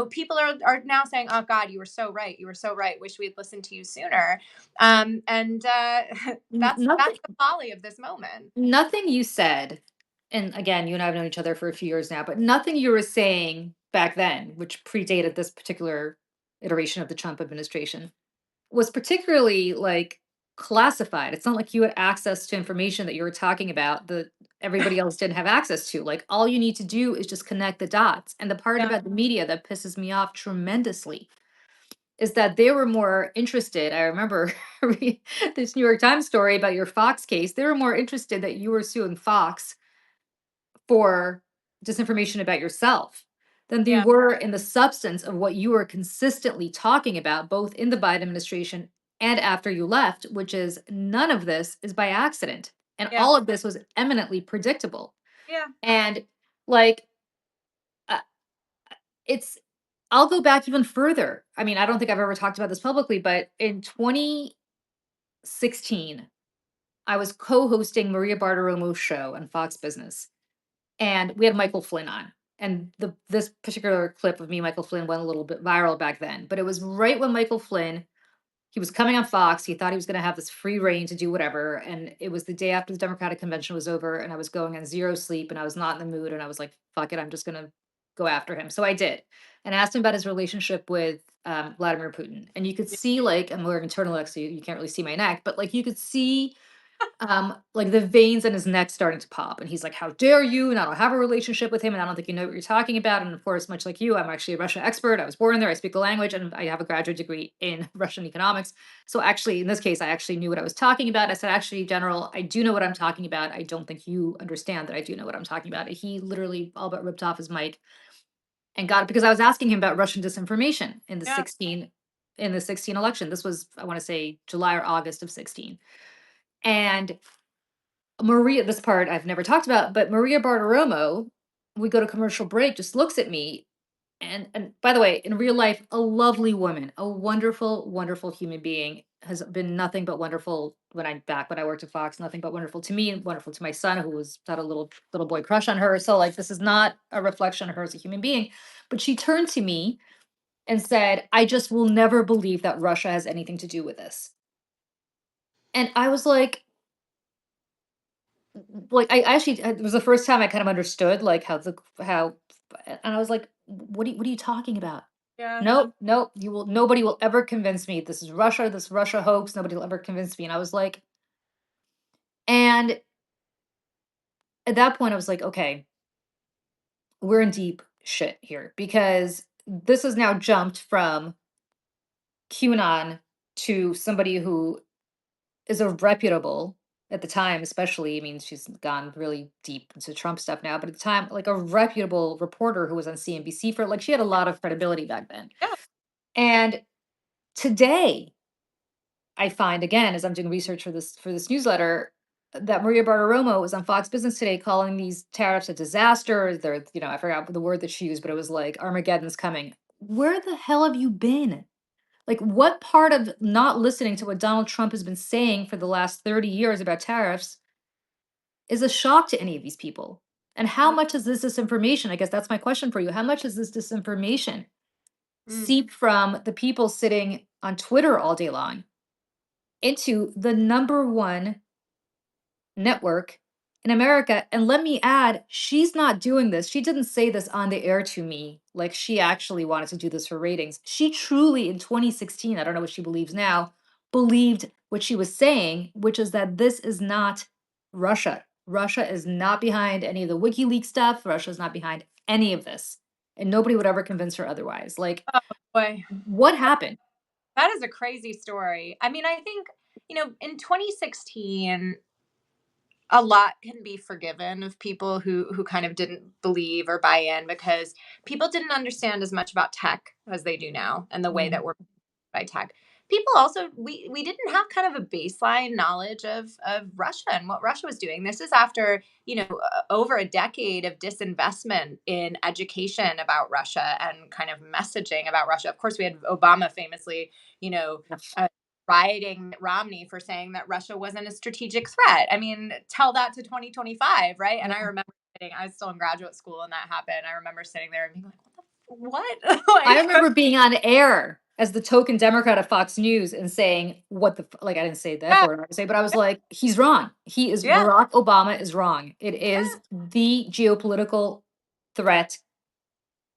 people are now saying, "Oh God, you were so right. You were so right. Wish we'd listened to you sooner." And that's Nothing. the folly of this moment. Nothing you said, and again, you and I have known each other for a few years now, but nothing you were saying back then, which predated this particular iteration of the Trump administration, was particularly, like, classified. It's not like you had access to information that you were talking about that everybody else didn't have access to. Like, all you need to do is just connect the dots. And the part Yeah, about the media that pisses me off tremendously is that they were more interested. I remember this New York Times story about your Fox case. They were more interested that you were suing Fox for disinformation about yourself than they yeah, were in the substance of what you were consistently talking about, both in the Biden administration and after you left, which is none of this is by accident. And yeah, all of this was eminently predictable. yeah, And, like, uh, it's, I'll go back even further. I mean, I don't think I've ever talked about this publicly, but in 2016, I was co hosting Maria Bartiromo's show on Fox Business, and we had Michael Flynn on. And this particular clip of me and Michael Flynn went a little bit viral back then, but it was right when Michael Flynn, he was coming on Fox. He thought he was going to have this free reign to do whatever. And it was the day after the Democratic convention was over, and I was going on zero sleep, and I was not in the mood. And I was like, fuck it, I'm just going to go after him. So I did. And I asked him about his relationship with Vladimir Putin. And you could see, like, I'm wearing a turtleneck, so you can't really see my neck, but like, you could see like the veins in his neck starting to pop. And he's like, how dare you? And I don't have a relationship with him. And I don't think you know what you're talking about. And of course, much like you, I'm actually a Russian expert. I was born there. I speak the language and I have a graduate degree in Russian economics. So actually, in this case, I actually knew what I was talking about. I said, actually, General, I do know what I'm talking about. I don't think you understand that I do know what I'm talking about. He literally all but ripped off his mic and got it because I was asking him about Russian disinformation Yeah. in the 16 election. This was, I want to say, July or August of 16. And Maria, this part I've never talked about, but Maria Bartiromo, we go to commercial break, just looks at me. And by the way, in real life, a lovely woman, a wonderful, wonderful human being, has been nothing but wonderful when I worked at Fox, nothing but wonderful to me and wonderful to my son, who was had a little boy crush on her. So like this is not a reflection of her as a human being. But she turned to me and said, I just will never believe that Russia has anything to do with this. And I was like I actually it was the first time I kind of understood like how and I was like, what are you talking about? Yeah. Nope, nope, nobody will ever convince me. This Russia hoax, nobody will ever convince me. And I was like, and at that point I was like, okay, we're in deep shit here because this has now jumped from QAnon to somebody who is a reputable at the time, especially. I mean, she's gone really deep into Trump stuff now, but at the time, like a reputable reporter who was on CNBC for like she had a lot of credibility back then. Yeah. And today, I find again as I'm doing research for this newsletter that Maria Bartiromo was on Fox Business Today calling these tariffs a disaster. They're, I forgot the word that she used, but it was like Armageddon's coming. Where the hell have you been? Like, what part of not listening to what Donald Trump has been saying for the last 30 years about tariffs is a shock to any of these people? And how Mm, much is this disinformation? I guess that's my question for you. How much is this disinformation mm, seep from the people sitting on Twitter all day long into the number one network in America? And let me add, she's not doing this. She didn't say this on the air to me like she actually wanted to do this for ratings. She truly, in 2016, I don't know what she believes now, believed what she was saying, which is that this is not Russia. Russia is not behind any of the WikiLeaks stuff. Russia is not behind any of this. And nobody would ever convince her otherwise. Like, oh boy. what happened? That is a crazy story. I mean, I think, in 2016, a lot can be forgiven of people who kind of didn't believe or buy in because people didn't understand as much about tech as they do now and the way Mm, that we're by tech. People also we didn't have kind of a baseline knowledge of Russia and what Russia was doing. This is after over a decade of disinvestment in education about Russia and kind of messaging about Russia. Of course, we had Obama famously, you know, yes. uh, rioting Mitt Romney for saying that Russia wasn't a strategic threat. I mean, tell that to 2025, right? And Yeah. I remember I was still in graduate school when that happened. I remember sitting there and being like, what? I Like, remember being on air as the token Democrat at Fox News and saying, "What the like?" I didn't say the F yeah, word, I say, but I was like, "He's wrong. He is yeah. Barack Obama is wrong. It Yeah. is the geopolitical threat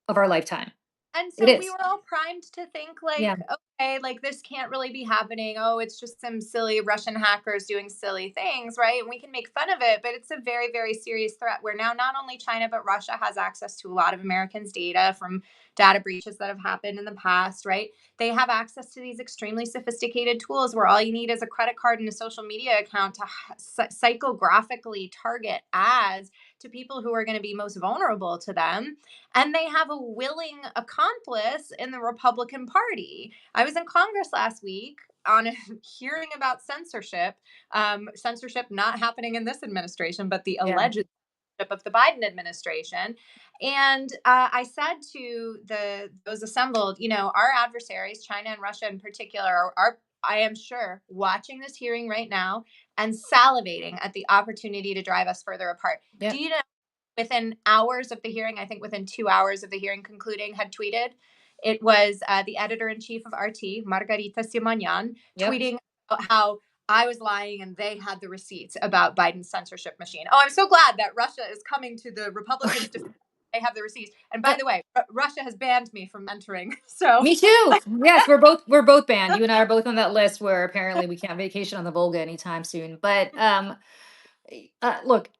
of our lifetime. And It so we is." were all primed to think like, Yeah, okay, like this can't really be happening. Oh, it's just some silly Russian hackers doing silly things, right? And we can make fun of it, but it's a very, very serious threat where now not only China, but Russia has access to a lot of Americans' data from data breaches that have happened in the past, right? They have access to these extremely sophisticated tools where all you need is a credit card and a social media account to psychographically target ads to people who are going to be most vulnerable to them, and they have a willing accomplice in the Republican Party. I was in Congress last week on a hearing about censorship, censorship not happening in this administration, but the yeah, alleged of the Biden administration. And I said to those assembled, our adversaries, China and Russia in particular, are I am sure watching this hearing right now and salivating at the opportunity to drive us further apart. yeah. Do you know? within hours of the hearing, I think within 2 hours of the hearing concluding, had tweeted. It was the editor in chief of RT, Margarita Simonyan, Yep. tweeting about how I was lying and they had the receipts about Biden's censorship machine. Oh, I'm so glad that Russia is coming to the Republicans' defense. They have the receipts. And by Uh, the way, Russia has banned me from mentoring. So, Me too. Yes, we're both banned. You and I are both on that list where apparently we can't vacation on the Volga anytime soon. But look,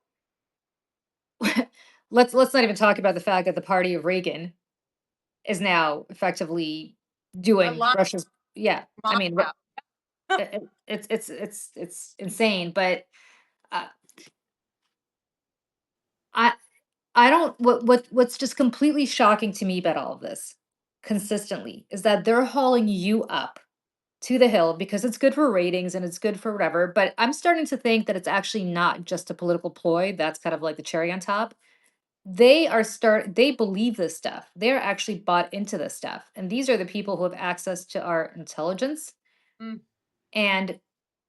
let's not even talk about the fact that the party of Reagan is now effectively doing aligned Russia's. Yeah, I mean, Moscow. it's insane. But uh, I I don't. What's just completely shocking to me about all of this consistently is that they're hauling you up to the hill because it's good for ratings and it's good for whatever. But I'm starting to think that it's actually not just a political ploy. That's kind of like the cherry on top. They believe this stuff. They're actually bought into this stuff. And these are the people who have access to our intelligence. Mm. And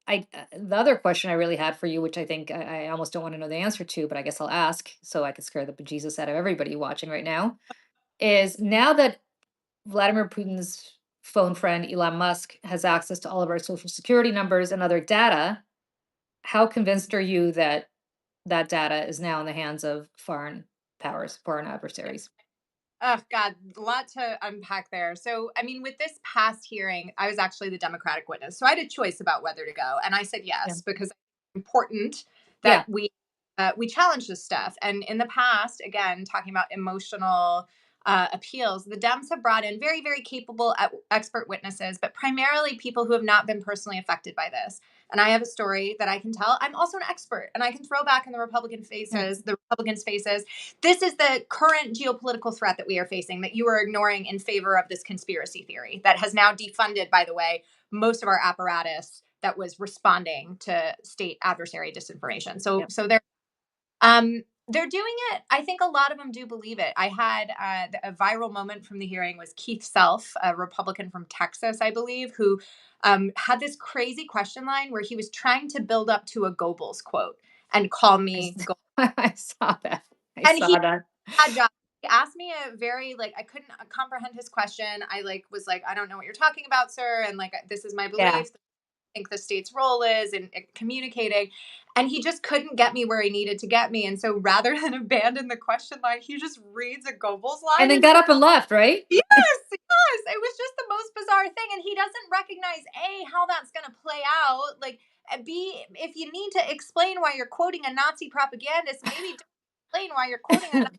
the other question I really had for you, which I think I almost don't want to know the answer to, but I guess I'll ask so I can scare the bejesus out of everybody watching right now, is now that Vladimir Putin's phone friend Elon Musk has access to all of our social security numbers and other data, how convinced are you that that data is now in the hands of foreign powers, foreign adversaries? Oh God, a lot to unpack there. So, I mean, with this past hearing, I was actually the Democratic witness, so I had a choice about whether to go, and I said Yeah. yes because it's important that Yeah. we challenge this stuff. And in the past, again, talking about emotional appeals, the Dems have brought in very, very capable expert witnesses, but primarily people who have not been personally affected by this. And I have a story that I can tell. I'm also an expert, and I can throw back in Mm. the Republicans' faces. This is the current geopolitical threat that we are facing that you are ignoring in favor of this conspiracy theory that has now defunded, by the way, most of our apparatus that was responding to state adversary disinformation. So, Yep. they're doing it. I think a lot of them do believe it. I had a viral moment from the hearing was Keith Self, a Republican from Texas, I believe, who had this crazy question line where he was trying to build up to a Goebbels quote and call I, me s- Goebbels. I saw that. I And he saw that. had job. He asked me a very like I couldn't comprehend his question. I like was like, I don't know what you're talking about, sir, and like this is my Yeah. belief. I think the state's role is in communicating. And he just couldn't get me where he needed to get me. And so rather than abandon the question line, he just reads a Goebbels And line then and got says, up and left, right? yes, yes. It was just the most bizarre thing. And he doesn't recognize A, how that's going to play out. Like, B, if you need to explain why you're quoting a Nazi propagandist, maybe don't explain why you're quoting a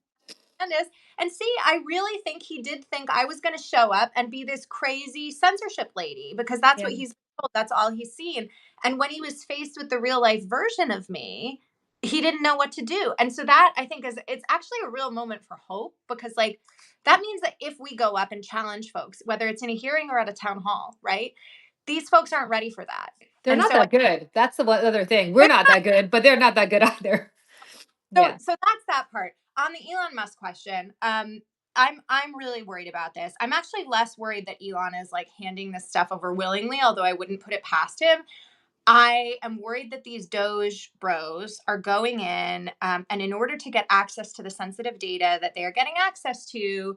is. And see, I really think he did think I was going to show up and be this crazy censorship lady because that's Yeah. what he's told. That's all he's seen. And when he was faced with the real life version of me, he didn't know what to do. And so that I think is it's actually a real moment for hope because like that means that if we go up and challenge folks, whether it's in a hearing or at a town hall, right? These folks aren't ready for that. They're And not so that good. That's the one other thing. We're not that good, but they're not that good either. Yeah. so that's that part. On the Elon Musk question, I'm really worried about this. I'm actually less worried that Elon is like handing this stuff over willingly, although I wouldn't put it past him. I am worried that these Doge bros are going in, and in order to get access to the sensitive data that they are getting access to,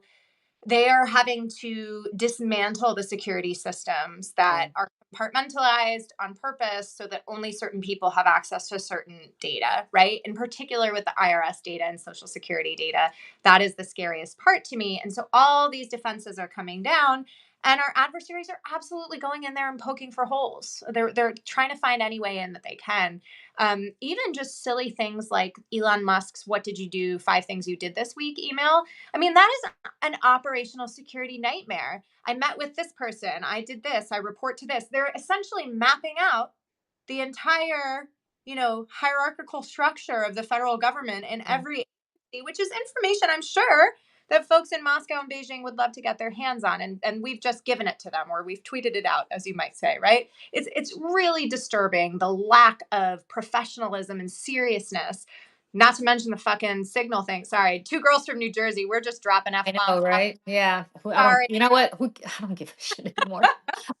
they are having to dismantle the security systems Yeah. that are compartmentalized on purpose so that only certain people have access to certain data, right? In particular with the IRS data and social security data. That is the scariest part to me. And so all these defenses are coming down and our adversaries are absolutely going in there and poking for holes. They're trying to find any way in that they can. Even just silly things like Elon Musk's "What did you do? 5 things you did this week" email. I mean, that is an operational security nightmare. I met with this person. I did this. I report to this. They're essentially mapping out the entire, hierarchical structure of the federal government in Yeah. every agency, which is information I'm sure that folks in Moscow and Beijing would love to get their hands on. And we've just given it to them or we've tweeted it out, as you might say, right? It's really disturbing the lack of professionalism and seriousness. Not to mention the fucking signal thing. Sorry, two girls from New Jersey. We're just dropping f I know, bombs left. right? Yeah. I don't, Sorry. you know what? I don't give a shit anymore.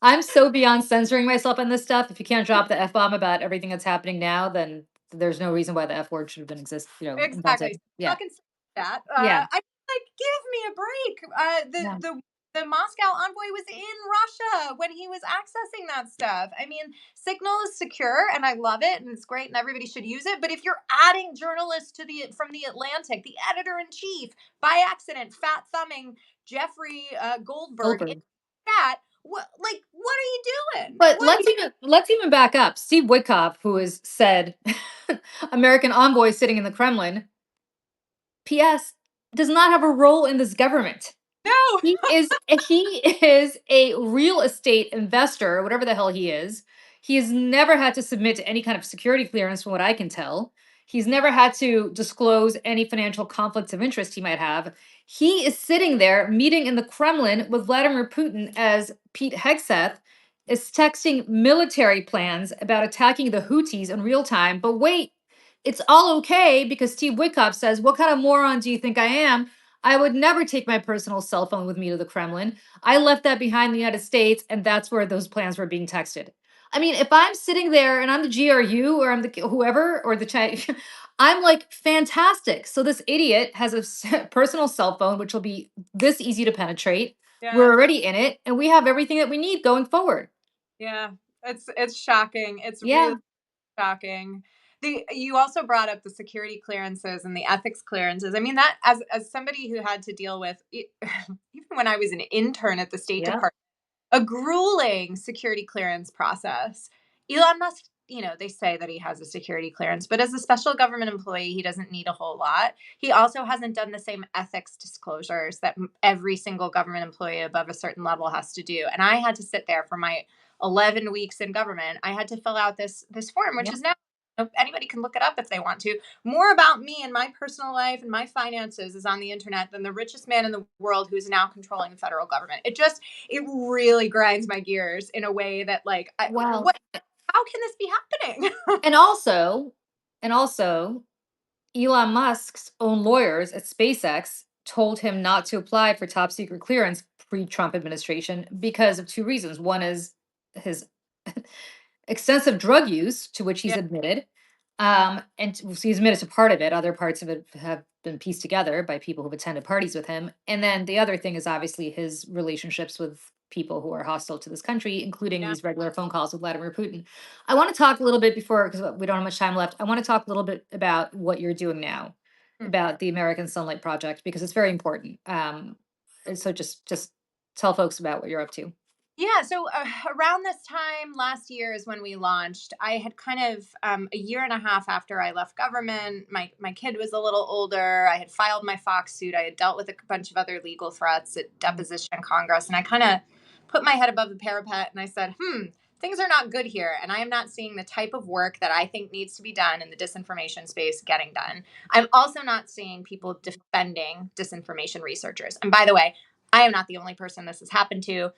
I'm so beyond censoring myself on this stuff. If you can't drop the F bomb about everything that's happening now, then there's no reason why the F word should have been invented. Exactly. Yeah. Not consider that. Yeah. I like, give me a break. Yeah. The Moscow envoy was in Russia when he was accessing that stuff. I mean, Signal is secure, and I love it, and it's great, and everybody should use it. But if you're adding journalists to the from the Atlantic, the editor in chief, by accident, fat thumbing Jeffrey Goldberg in Goldberg. that, what are you doing? But What are you? let's even back up. Steve Witkoff, who has said American envoy sitting in the Kremlin, P.S. does not have a role in this government. No. He is a real estate investor, whatever the hell he is. He has never had to submit to any kind of security clearance, from what I can tell. He's never had to disclose any financial conflicts of interest he might have. He is sitting there meeting in the Kremlin with Vladimir Putin as Pete Hegseth is texting military plans about attacking the Houthis in real time. But wait, it's all okay because Steve Witkoff says, "What kind of moron do you think I am? I would never take my personal cell phone with me to the Kremlin. I left that behind in the United States, and that's where those plans were being texted." I mean, if I'm sitting there and I'm the GRU or I'm the whoever or the chat, I'm like, fantastic. So this idiot has a personal cell phone, which will be this easy to penetrate. We're Yeah. already in it, and we have everything that we need going forward. Yeah. It's shocking. It's really Yeah, shocking. You also brought up the security clearances and the ethics clearances. I mean, that as somebody who had to deal with even when I was an intern at the State yeah, Department, a grueling security clearance process. Elon Musk, they say that he has a security clearance, but as a special government employee, he doesn't need a whole lot. He also hasn't done the same ethics disclosures that every single government employee above a certain level has to do. And I had to sit there for my 11 weeks in government. I had to fill out this form, which yeah. is now anybody can look it up if they want to. More about me and my personal life and my finances is on the internet than the richest man in the world who is now controlling the federal government. It really grinds my gears in a way that, like, Well, what how can this be happening? and also, and also, Elon Musk's own lawyers at SpaceX told him not to apply for top secret clearance pre-Trump administration because of two reasons. One is his extensive drug use, to which he's Yeah, admitted. And so he's admitted to part of it. Other parts of it have been pieced together by people who've attended parties with him. And then the other thing is obviously his relationships with people who are hostile to this country, including yeah. these regular phone calls with Vladimir Putin. I want to talk a little bit before, because we don't have much time left. I want to talk a little bit about what you're doing now, Mm. about the American Sunlight Project, because it's very important. And so just tell folks about what you're up to. Yeah, so around this time last year is when we launched. I had kind of a year and a half after I left government. My kid was a little older. I had filed my Fox suit. I had dealt with a bunch of other legal threats at deposition in Congress, and I kind of put my head above the parapet and I said, things are not good here, and I am not seeing the type of work that I think needs to be done in the disinformation space getting done. I'm also not seeing people defending disinformation researchers. And by the way, I am not the only person this has happened to.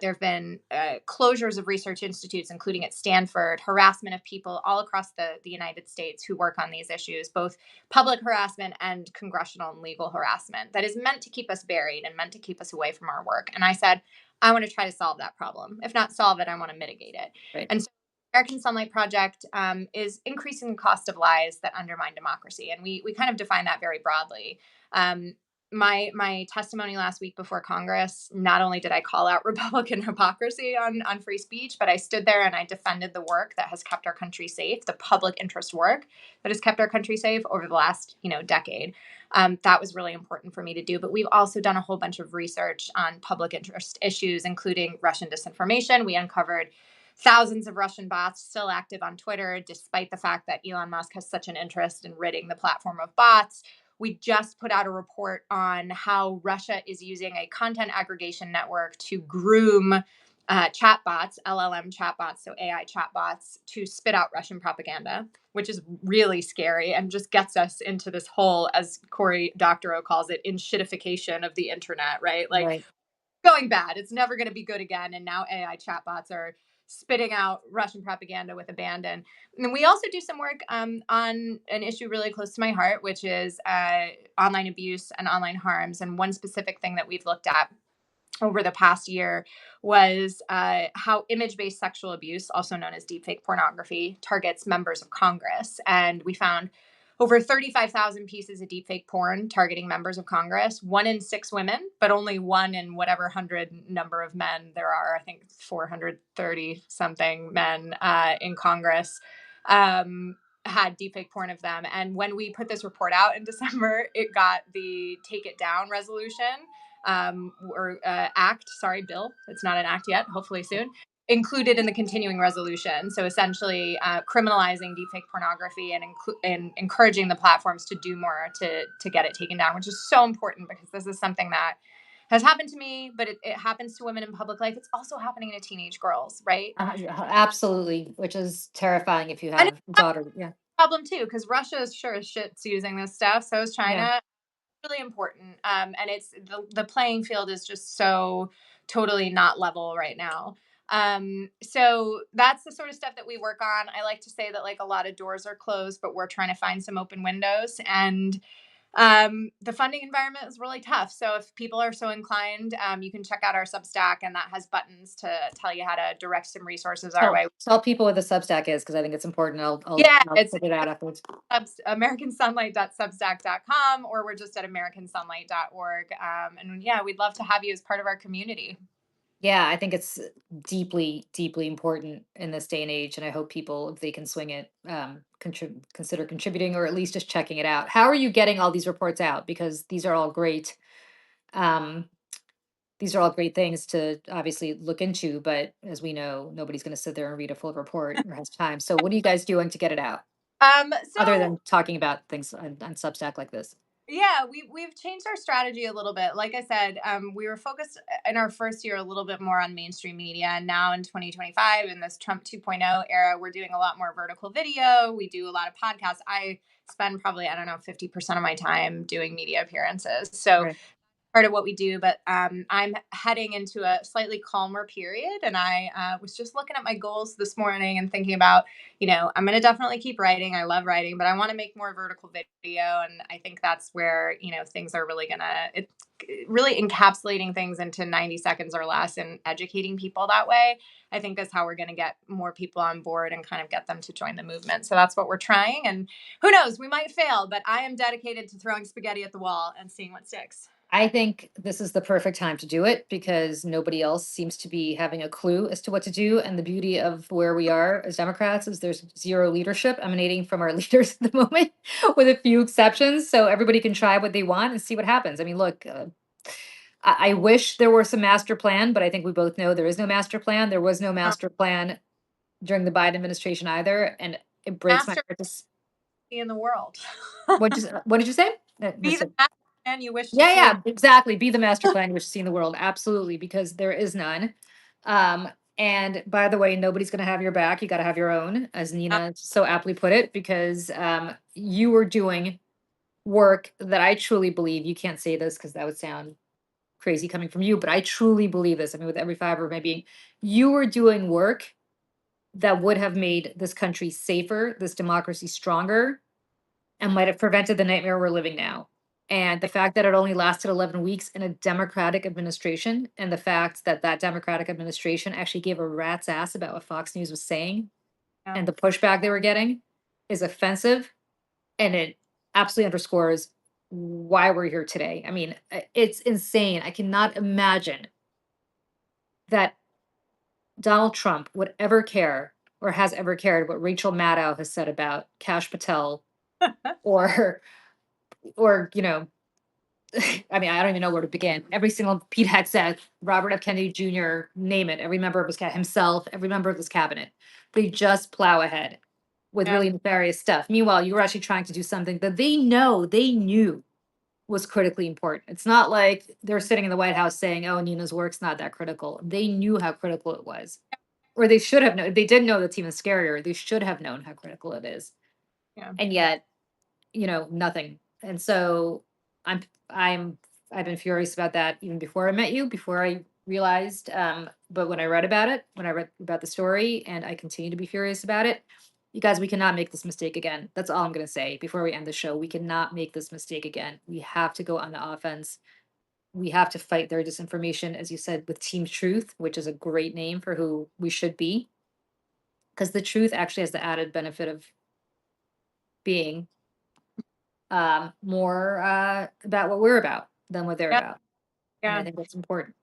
There have been closures of research institutes, including at Stanford, harassment of people all across the United States who work on these issues, both public harassment and congressional and legal harassment that is meant to keep us buried and meant to keep us away from our work. And I said, I want to try to solve that problem. If not solve it, I want to mitigate it. Right. And so American Sunlight Project is increasing the cost of lies that undermine democracy. And we kind of define that very broadly. Um, my testimony last week before Congress, not only did I call out Republican hypocrisy on free speech, but I stood there and I defended the work that has kept our country safe, the public interest work that has kept our country safe over the last decade. That was really important for me to do. But we've also done a whole bunch of research on public interest issues, including Russian disinformation. We uncovered thousands of Russian bots still active on Twitter, despite the fact that Elon Musk has such an interest in ridding the platform of bots. We just put out a report on how Russia is using a content aggregation network to groom chatbots, LLM chatbots, so AI chatbots, to spit out Russian propaganda, which is really scary and just gets us into this whole, as Cory Doctorow calls it, inshitification of the internet, right? Like, Right. going bad. It's never going to be good again. And now AI chatbots are spitting out Russian propaganda with abandon. And we also do some work on an issue really close to my heart, which is online abuse and online harms. And one specific thing that we've looked at over the past year was how image based sexual abuse, also known as deepfake pornography, targets members of Congress. And we found over 35,000 pieces of deepfake porn targeting members of Congress, one in six women, but only one in whatever hundred number of men there are. I think 430 something men in Congress. Had deepfake porn of them. And when we put this report out in December, it got the take it down resolution or act, sorry, bill. It's not an act yet, hopefully soon, included in the continuing resolution. So essentially, criminalizing deepfake pornography and encouraging the platforms to do more to get it taken down, which is so important because this is something that has happened to me, but it happens to women in public life. It's also happening to teenage girls, right? Yeah, absolutely, which is terrifying if you And have it's a a daughter. Yeah. problem too, because Russia is sure as shit's using this stuff. So is Yeah. China. Really important. And it's the playing field is just so totally not level right now. So that's the sort of stuff that we work on. I like to say that like a lot of doors are closed, but we're trying to find some open windows. And the funding environment is really tough. So if people are so inclined, you can check out our Substack, and that has buttons to tell you how to direct some resources our Tell way. tell people what the Substack is because I think it's important. Yeah, I'll it's check it out afterwards. americansunlight.substack.com, or we're just at americansunlight.org. And yeah, we'd love to have you as part of our community. Yeah, I think it's deeply, deeply important in this day and age, and I hope people, if they can swing it, consider contributing or at least just checking it out. How are you getting all these reports out? Because these are all great. Um, these are all great things to obviously look into, but as we know, nobody's going to sit there and read a full report or has time. So, what are you guys doing to get it out, other So than talking about things on Substack like this? yeah, we've changed our strategy a little bit. Like I said, we were focused in our first year a little bit more on mainstream media, and now in 2025, in this Trump 2.0 era, we're doing a lot more vertical video. We do a lot of podcasts. I spend probably, I don't know, 50% of my time doing media appearances. So Right. part of what we do, but I'm heading into a slightly calmer period. And I was just looking at my goals this morning and thinking about, I'm going to definitely keep writing. I love writing, but I want to make more vertical video. And I think that's where, things are really going to, it really encapsulating things into 90 seconds or less and educating people that way, I think is how we're going to get more people on board and kind of get them to join the movement. So that's what we're trying. And who knows, we might fail, but I am dedicated to throwing spaghetti at the wall and seeing what sticks. I think this is the perfect time to do it because nobody else seems to be having a clue as to what to do. And the beauty of where we are as Democrats is there's zero leadership emanating from our leaders at the moment, with a few exceptions. So everybody can try what they want and see what happens. I mean, look, I wish there was some master plan, but I think we both know there is no master plan. There was no master plan during the Biden administration either. And it breaks my Master heart in the world. what did you say? Be the Missed it. master man you wish to Yeah, see in. yeah, exactly. Be the master plan you wish to see in the world. Absolutely, because there is none. Um, and by the way, nobody's going to have your back. You got to have your own, as Nina so aptly put it, because you were doing work that I truly believe. You can't say this because that would sound crazy coming from you, but I truly believe this. I mean, with every fiber of my being, you were doing work that would have made this country safer, this democracy stronger, and might have prevented the nightmare we're living now. And the fact that it only lasted 11 weeks in a Democratic administration, and the fact that that Democratic administration actually gave a rat's ass about what Fox News was saying Yeah, and the pushback they were getting is offensive. And it absolutely underscores why we're here today. I mean, it's insane. I cannot imagine that Donald Trump would ever care or has ever cared what Rachel Maddow has said about Cash Patel or or I mean, I don't even know where to begin. Every single Pete had said, Robert F. Kennedy Jr., name it, every member of his himself, every member of his cabinet. They just plow ahead with yeah, really nefarious stuff. Meanwhile, you were actually trying to do something that they knew was critically important. It's not like they're sitting in the White House saying, "Oh, Nina's work's not that critical." They knew how critical it was, or they should have known. They did know that's even scarier. They should have known how critical it is, yeah. and yet nothing. And so I'm I'm I've been furious about that even before I met you, before I realized, but when I read about it, when I read about the story, and I continue to be furious about it, you guys, we cannot make this mistake again. That's all I'm gonna say before we end the show. We cannot make this mistake again. We have to go on the offense. we have to fight their disinformation, as you said, with Team Truth, which is a great name for who we should be, because the truth actually has the added benefit of being more about what we're about than what they're Yeah, about. And I yeah. think that's important.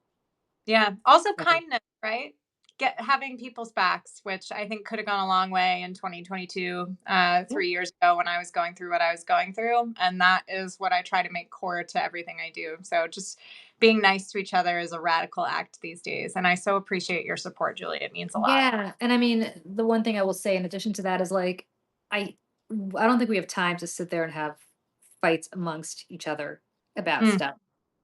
Yeah. Also So, kindness, right? Get having people's backs, which I think could have gone a long way in 2022, yeah. 3 years ago when I was going through what I was going through. And that is what I try to make core to everything I do. So just being nice to each other is a radical act these days. And I so appreciate your support, Julie. It means a lot. Yeah, and I mean, the one thing I will say in addition to that is like, I I don't think we have time to sit there and have fights amongst each other about Mm, stuff.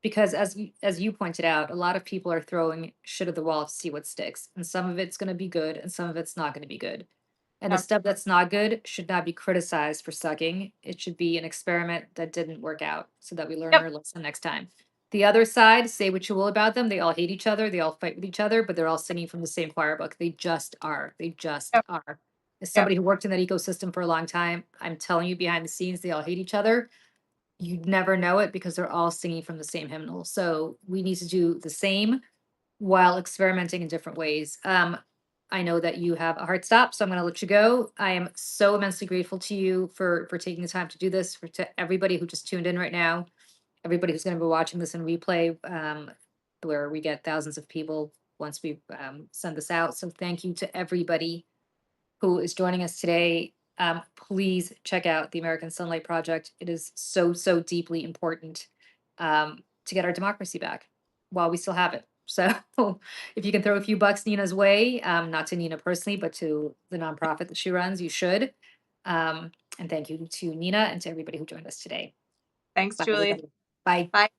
Because as you pointed out, a lot of people are throwing shit at the wall to see what sticks. And some of it's going to be good and some of it's not going to be good. And the yeah. stuff that's not good should not be criticized for sucking. It should be an experiment that didn't work out so that we learn Yep. our lesson next time. The other side, say what you will about them, they all hate each other, they all fight with each other, but they're all singing from the same choir book. They just are. They just Yep. are. As Yep. somebody who worked in that ecosystem for a long time, I'm telling you behind the scenes, they all hate each other. You'd never know it because they're all singing from the same hymnal. So we need to do the same while experimenting in different ways. I know that you have a hard stop, so I'm going to let you go. I am so immensely grateful to you for taking the time to do this. For to everybody who just tuned in right now, everybody who's going to be watching this in replay, where we get thousands of people once we send this out. So thank you to everybody who is joining us today. Please check out the American Sunlight Project. It is so, so deeply important to get our democracy back while we still have it. So if you can throw a few bucks Nina's way, not to Nina personally, but to the nonprofit that she runs, you should. And thank you to Nina and to everybody who joined us today. Thanks, Bye, Julie. everybody. Bye. Bye.